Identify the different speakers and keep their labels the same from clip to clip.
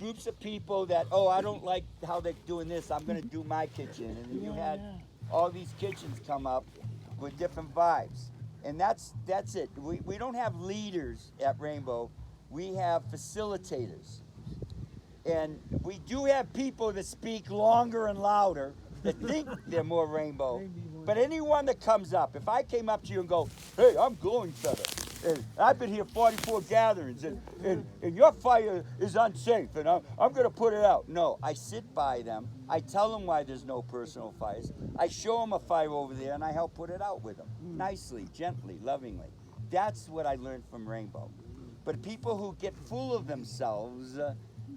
Speaker 1: groups of people that, oh, I don't like how they're doing this, I'm going to do my kitchen. And then you had all these kitchens come up with different vibes. And that's it. We don't have leaders at Rainbow. We have facilitators. And we do have people that speak longer and louder that think they're more rainbow. But anyone that comes up, if I came up to you and go, hey, I'm glowing feather, and I've been here 44 gatherings, and your fire is unsafe, and I'm going to put it out. No, I sit by them. I tell them why there's no personal fires. I show them a fire over there, and I help put it out with them, nicely, gently, lovingly. That's what I learned from Rainbow. But people who get full of themselves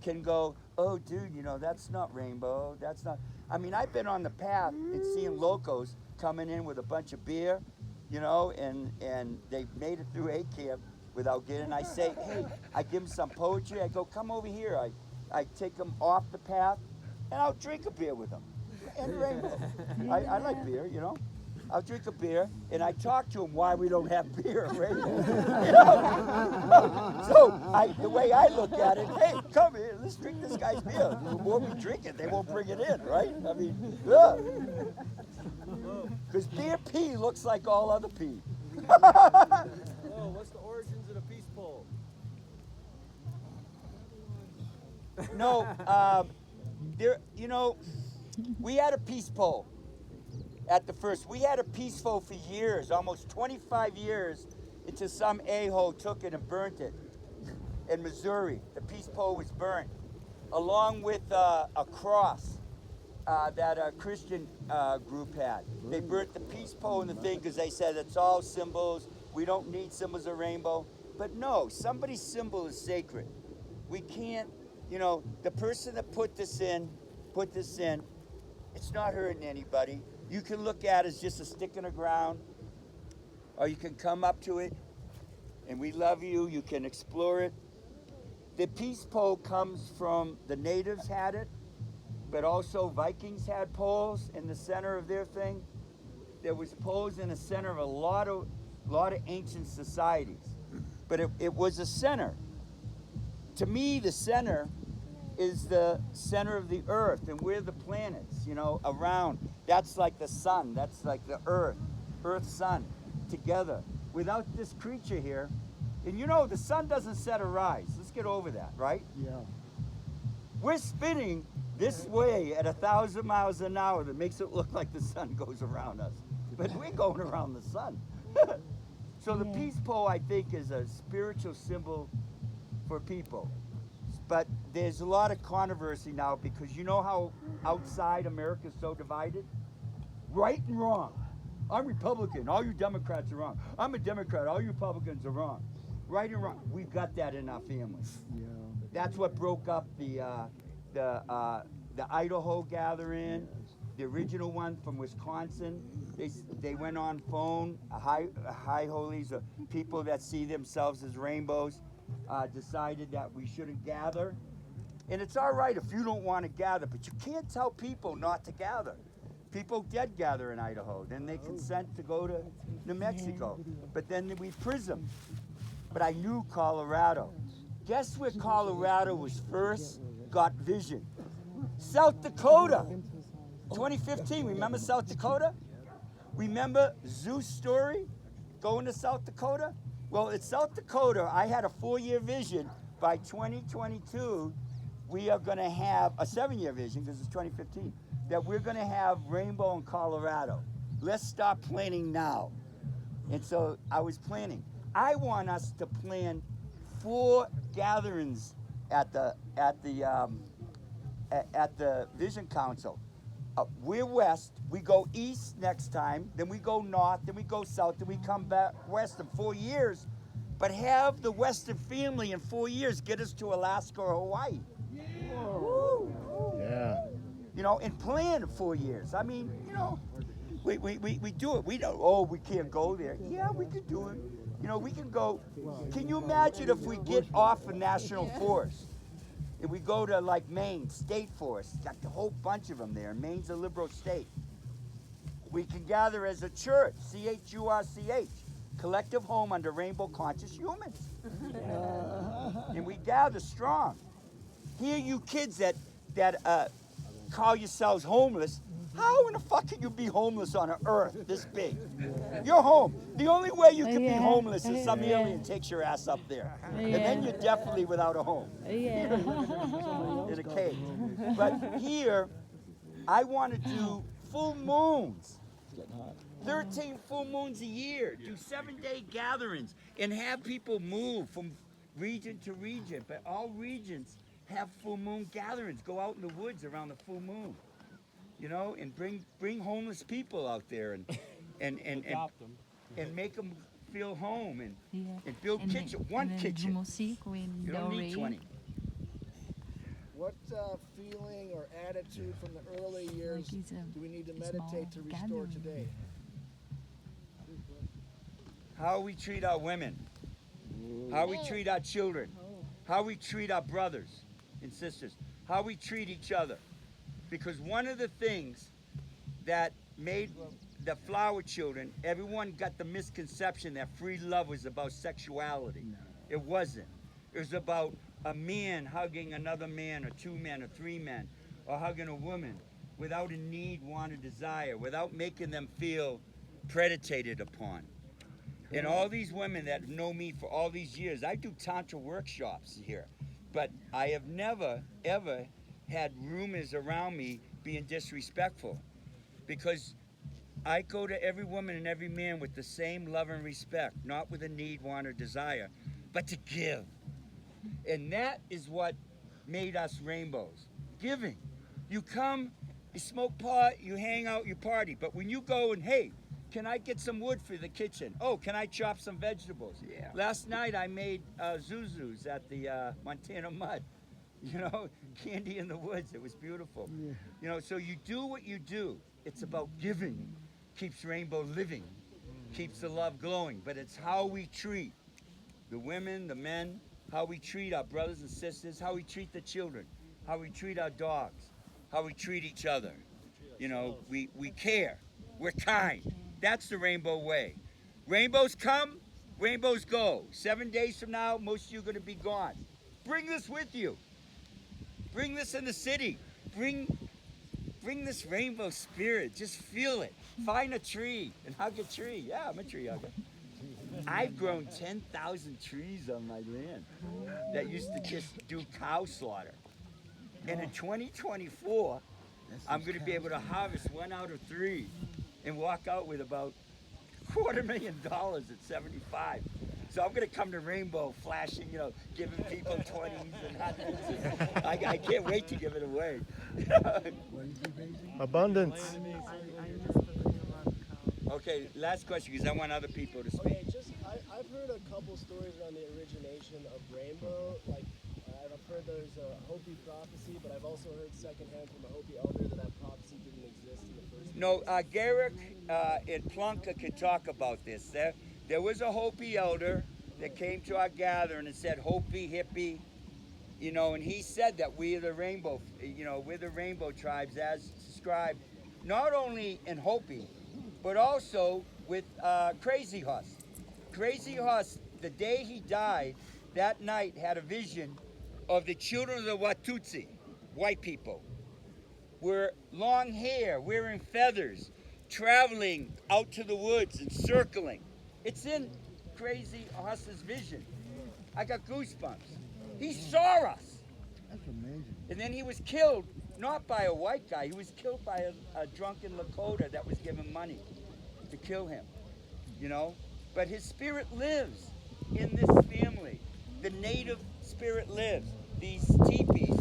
Speaker 1: can go, oh, dude, you know, that's not Rainbow. That's not. I mean, I've been on the path and seeing locals coming in with a bunch of beer, you know, and they've made it through 8 camp without getting. I say, hey, I give them some poetry. I go, come over here. I take them off the path, and I'll drink a beer with them. And Rainbow. I like beer, you know. I'll drink a beer, and I talk to them why we don't have beer at Rainbow. You know? So the way I look at it, hey, come here, let's drink this guy's beer. The more we drink it, they won't bring it in, right? I mean, because beer pee looks like all other pee.
Speaker 2: What's the origins of the peace pole?
Speaker 1: No, you know, we had a peace pole. At the first, we had a peace pole for years, almost 25 years, until some a-hole took it and burnt it. In Missouri, the peace pole was burnt, along with a cross that a Christian group had. They burnt the peace pole and the thing because they said it's all symbols. We don't need symbols of rainbow. But no, somebody's symbol is sacred. We can't, you know, the person that put this in, it's not hurting anybody. You can look at it as just a stick in the ground, or you can come up to it, and we love you. You can explore it. The peace pole comes from the natives had it, but also Vikings had poles in the center of their thing. There was poles in the center of a lot of ancient societies, but it was a center. To me, the center is the center of the earth, and we're the planets, you know, around. That's like the sun. That's like the earth, sun, together. Without this creature here, and you know, the sun doesn't set or rise. Let's get over that, right?
Speaker 3: Yeah.
Speaker 1: We're spinning this way at 1,000 miles an hour that makes it look like the sun goes around us. But we're going around the sun. So the peace pole, I think, is a spiritual symbol for people. But there's a lot of controversy now because you know how outside America is so divided? Right and wrong. I'm Republican, all you Democrats are wrong. I'm a Democrat, all you Republicans are wrong. Right and wrong. We've got that in our families.
Speaker 3: Yeah.
Speaker 1: That's what broke up the Idaho gathering, the original one from Wisconsin. They went on phone, high holies, people that see themselves as rainbows. Decided that we shouldn't gather. And it's all right if you don't want to gather, but you can't tell people not to gather. People did gather in Idaho. Then they consent to go to New Mexico. But then we prism. But I knew Colorado. Guess where Colorado was first got vision? South Dakota. 2015, remember South Dakota? Remember Zeus' story? Going to South Dakota? Well, in South Dakota, I had a 4-year vision. By 2022, we are going to have a 7-year vision, because it's 2015, that we're going to have rainbow in Colorado. Let's start planning now. And so I was planning. I want us to plan 4 gatherings at the Vision Council. We're west, we go east next time, then we go north, then we go south, then we come back west in 4 years. But have the Western family in 4 years get us to Alaska or Hawaii.
Speaker 3: Yeah.
Speaker 1: You know, and plan in 4 years. I mean, you know, we do it. We don't, oh, we can't go there. Yeah, we can do it. You know, we can go. Can you imagine if we get off a national forest? If we go to like Maine, state forest, got a whole bunch of them there. Maine's a liberal state. We can gather as a church, CHURCH, collective home under rainbow conscious humans. And we gather strong. here you kids that call yourselves homeless, how in the fuck can you be homeless on an earth this big? You're home. The only way you can be homeless is some alien takes your ass up there. And then you're definitely without a home. In a cage. But here, I want to do full moons. 13 full moons a year. Do 7-day gatherings and have people move from region to region. But all regions have full moon gatherings. Go out in the woods around the full moon. You know, and bring homeless people out there and make them feel home and build kitchen. One kitchen. You don't need 20.
Speaker 2: What feeling or attitude from the early years do we need to meditate to restore today?
Speaker 1: How we treat our women, how we treat our children, how we treat our brothers and sisters, how we treat each other. Because one of the things that made the flower children, everyone got the misconception that free love was about sexuality. It wasn't. It was about a man hugging another man, or two men, or three men, or hugging a woman without a need, want, or desire, without making them feel predated upon. And all these women that know me for all these years, I do Tantra workshops here, but I have never, ever had rumors around me being disrespectful, because I go to every woman and every man with the same love and respect, not with a need, want, or desire, but to give. And that is what made us rainbows. Giving. You come, you smoke pot, you hang out, you party. But when you go and, hey, can I get some wood for the kitchen? Oh, can I chop some vegetables? Yeah. Last night I made zuzus at the Montana Mud. You know, candy in the woods. It was beautiful. Yeah. You know, so you do what you do. It's about giving. Keeps rainbow living. Keeps the love glowing. But it's how we treat the women, the men, how we treat our brothers and sisters, how we treat the children, how we treat our dogs, how we treat each other. You know, we care. We're kind. That's the rainbow way. Rainbows come, rainbows go. 7 days from now, most of you are going to be gone. Bring this with you. Bring this in the city. Bring this rainbow spirit. Just feel it. Find a tree and hug a tree. Yeah, I'm a tree hugger. I've grown 10,000 trees on my land that used to just do cow slaughter. And in 2024, I'm going to be able to harvest 1 out of 3 and walk out with about $250,000 at 75. So I'm going to come to Rainbow flashing, you know, giving people 20s and 100s. I can't wait to give it away.
Speaker 3: Abundance.
Speaker 1: Okay, last question, because I want other people to speak.
Speaker 2: Okay, I've heard a couple stories around the origination of Rainbow. Like, I've heard there's a Hopi prophecy, but I've also heard secondhand from a Hopi elder that prophecy didn't exist in the first place.
Speaker 1: No, Garrick and Plunka can talk about this. There was a Hopi elder that came to our gathering and said, Hopi, hippie, you know, and he said that we are the rainbow, you know, we're the rainbow tribes as described, not only in Hopi, but also with Crazy Horse. Crazy Horse, the day he died, that night had a vision of the children of the Watutsi, white people, were long hair, wearing feathers, traveling out to the woods and circling. It's in Crazy Horse's vision. I got goosebumps. He saw us.
Speaker 3: That's amazing.
Speaker 1: And then he was killed, not by a white guy, he was killed by a drunken Lakota that was given money to kill him, you know? But his spirit lives in this family. The native spirit lives. These teepees,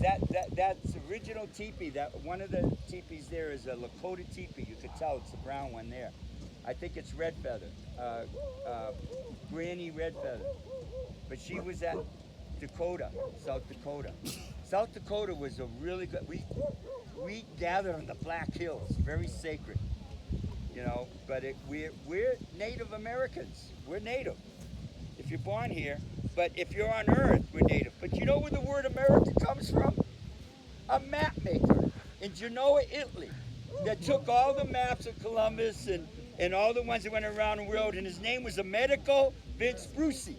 Speaker 1: that's original teepee, that one of the teepees there is a Lakota teepee. You could tell it's the brown one there. I think it's Red Feather, Granny Red Feather. But she was at Dakota, South Dakota. South Dakota was a really good, we gathered on the Black Hills, very sacred, you know, but we're Native Americans, we're Native. If you're born here, but if you're on Earth, we're Native. But you know where the word America comes from? A map maker in Genoa, Italy, that took all the maps of Columbus and all the ones that went around the world, and his name was Amerigo Vespucci.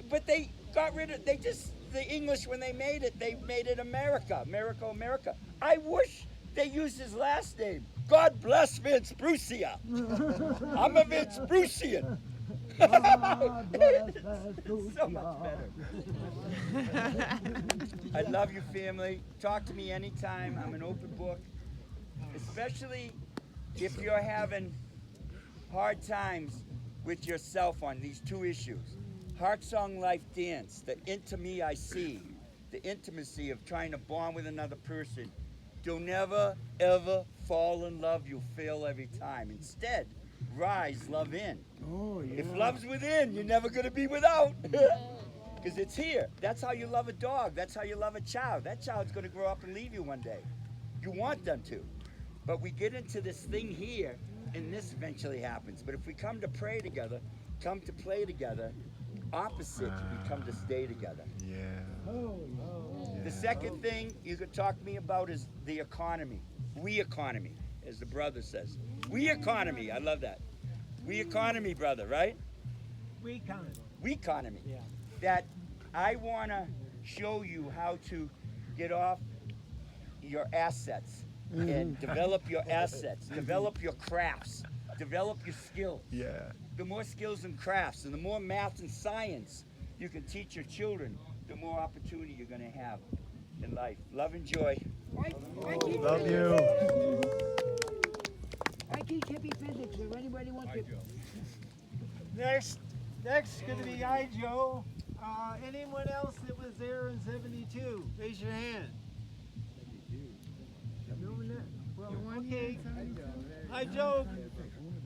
Speaker 1: But they got rid of, they just the English, when they made it America. America, America. I wish they used his last name. God bless Vince Brucia. I'm a Vince Brucian. So much better. I love you, family. Talk to me anytime. I'm an open book. Especially if you're having hard times with yourself on these two issues. Heart Song Life Dance, the into me I see, the intimacy of trying to bond with another person. Don't never, ever fall in love. You'll fail every time. Instead, rise, love in.
Speaker 3: Oh, yeah.
Speaker 1: If love's within, you're never going to be without. Because it's here. That's how you love a dog. That's how you love a child. That child's going to grow up and leave you one day. You want them to. But we get into this thing here, and this eventually happens. But if we come to pray together, come to play together, opposite, we come to stay together.
Speaker 4: Yeah.
Speaker 1: The second thing you could talk to me about is the economy. We economy, as the brother says. We economy. I love that. We economy, brother, right?
Speaker 3: We economy.
Speaker 1: We economy.
Speaker 3: Yeah.
Speaker 1: That I want to show you how to get off your assets and develop your assets, develop your crafts, develop your skills.
Speaker 4: Yeah.
Speaker 1: The more skills and crafts and the more math and science you can teach your children, the more opportunity you're going to have in life. Love and joy.
Speaker 4: Love you.
Speaker 3: I teach hippie physics if anybody wants to.
Speaker 5: Next is going to be I, Joe. Anyone else that was there in 72? Raise your hand. No one there? Well, okay. Hi, Joe.